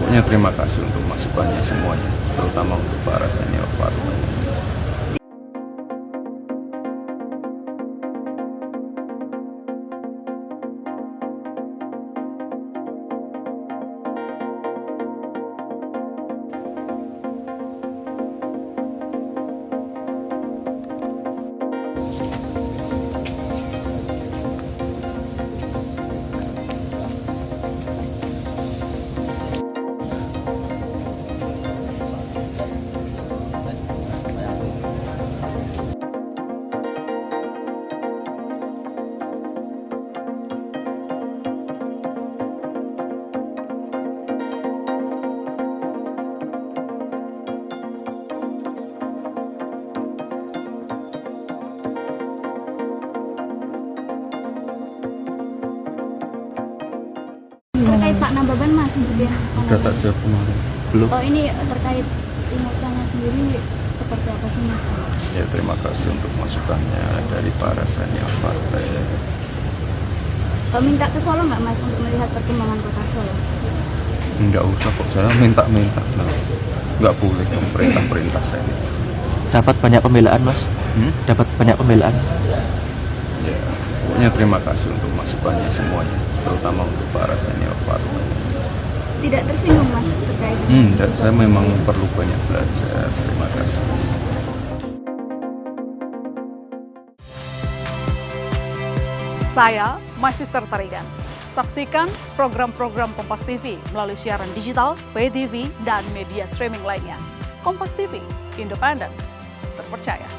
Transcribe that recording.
Pokoknya terima kasih untuk masukannya semuanya, terutama untuk para senior partai. Terkait Pak Nababan Mas kemudian Udah tak jawab kemarin. Belum? oh ini terkait Timosanya sendiri seperti apa sih Mas? Ya terima kasih untuk masukannya dari para senior partai. Minta ke Solo nggak Mas untuk melihat perkembangan kota Solo? Nggak usah kok, saya minta-minta. Nah, nggak boleh perintah saya. Dapat banyak pembelaan, Mas? Dapat banyak pembelaan? Ya, pokoknya terima kasih untuk masukannya semuanya, terutama untuk para senior partai. Tidak tersinggung Mas terkait Dan saya memang perlu banyak belajar. Terima kasih. Saya Magister Tarigan. Saksikan program-program Kompas TV melalui siaran digital, pay TV, dan media streaming lainnya. Kompas TV, independen, terpercaya.